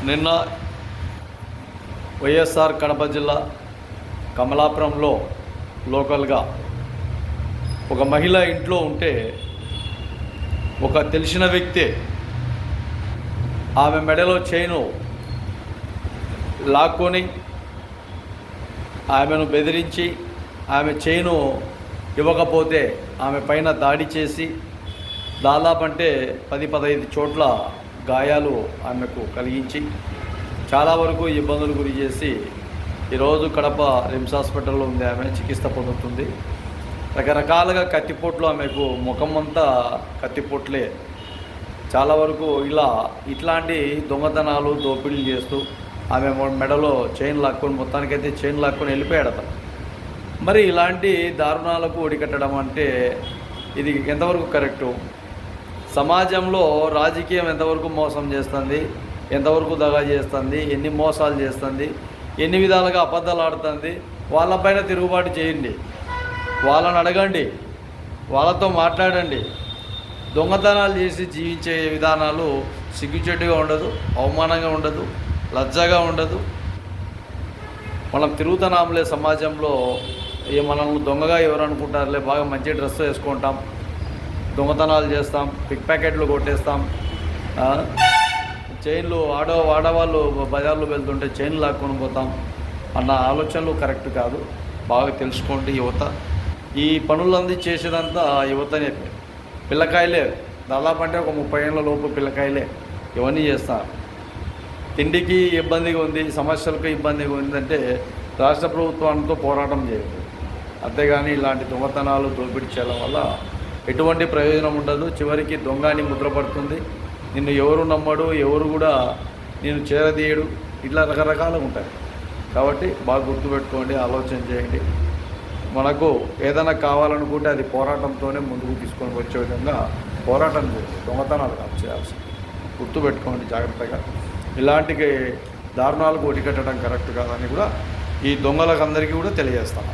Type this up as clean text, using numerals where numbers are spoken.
నిన్న వైఎస్ఆర్ కడప జిల్లా కమలాపురంలో లోకల్గా ఒక మహిళ ఇంట్లో ఉంటే ఒక తెలిసిన వ్యక్తి ఆమె మెడలో చైను లాక్కొని ఆమెను బెదిరించి ఆమె చైను ఇవ్వకపోతే ఆమె పైన దాడి చేసి దాదాపు అంటే 10-15 చోట్ల గాయాలు ఆమెకు కలిగించి చాలా వరకు ఇబ్బందులు గురి చేసి ఈరోజు కడప రిమ్స్ హాస్పిటల్లో ఉంది. ఆమె చికిత్స పొందుతుంది. రకరకాలుగా కత్తిపోట్లు, ఆమెకు ముఖం అంతా కత్తిపోట్లే. చాలా వరకు ఇట్లాంటి దొంగతనాలు దోపిడీలు చేస్తూ ఆమె మెడలో చైన్ లాక్కొని, మొత్తానికైతే చైన్ లాక్కొని వెళ్ళిపోయాడు అతను. మరి ఇలాంటి దారుణాలకు ఒడికట్టడం అంటే ఇది ఎంతవరకు కరెక్టు? సమాజంలో రాజకీయం ఎంతవరకు మోసం చేస్తుంది, ఎంతవరకు దగా చేస్తుంది, ఎన్ని మోసాలు చేస్తుంది, ఎన్ని విధాలుగా అబద్ధాలు ఆడుతుంది. వాళ్ళపైన తిరుగుబాటు చేయండి, వాళ్ళని అడగండి, వాళ్ళతో మాట్లాడండి. దొంగతనాలు చేసి జీవించే విధానాలు సిగ్గుచెట్టుగా ఉండదు, అవమానంగా ఉండదు, లజ్జగా ఉండదు. మనం తిరుగుతున్నాంలే సమాజంలో, మనల్ని దొంగగా ఎవరు అనుకుంటారులే, బాగా మంచి డ్రెస్ వేసుకుంటాం, దొంగతనాలు చేస్తాం, పిక్ ప్యాకెట్లు కొట్టేస్తాం, చైన్లు ఆడవాళ్ళు బజార్లో వెళ్తుంటే చైన్లు లాక్కొని పోతాం అన్న ఆలోచనలు కరెక్ట్ కాదు. బాగా తెలుసుకోండి యువత. ఈ పనులన్నీ చేసేదంతా యువతనే, పిల్లకాయలే. దాదాపు అంటే ఒక 30 ఏళ్ళ లోపు పిల్లకాయలే ఇవన్నీ చేస్తారు. తిండికి ఇబ్బందిగా ఉంది, సమస్యలకు ఇబ్బందిగా ఉందంటే రాష్ట్ర ప్రభుత్వానితో పోరాటం చేయాలి. అంతేగాని ఇలాంటి దొంగతనాలు దోపిడీ చేయడం వల్ల ఎటువంటి ప్రయోజనం ఉండదు. చివరికి దొంగని ముద్రపడుతుంది. నిన్ను ఎవరు నమ్మడు, ఎవరు కూడా నేను చేరదీయడు. ఇట్లా రకరకాలుగా ఉంటాయి. కాబట్టి బాగా గుర్తుపెట్టుకోండి, ఆలోచన చేయండి. మనకు ఏదైనా కావాలనుకుంటే అది పోరాటంతోనే ముందుకు తీసుకొని వచ్చే విధంగా పోరాటం చేయాలి, దొంగతనాలు కాదు చేయాల్సి. గుర్తుపెట్టుకోండి జాగ్రత్తగా. ఇలాంటి దారుణాలకు ఒడికట్టడం కరెక్ట్ కాదని కూడా ఈ దొంగలకు అందరికీ కూడా తెలియజేస్తాను.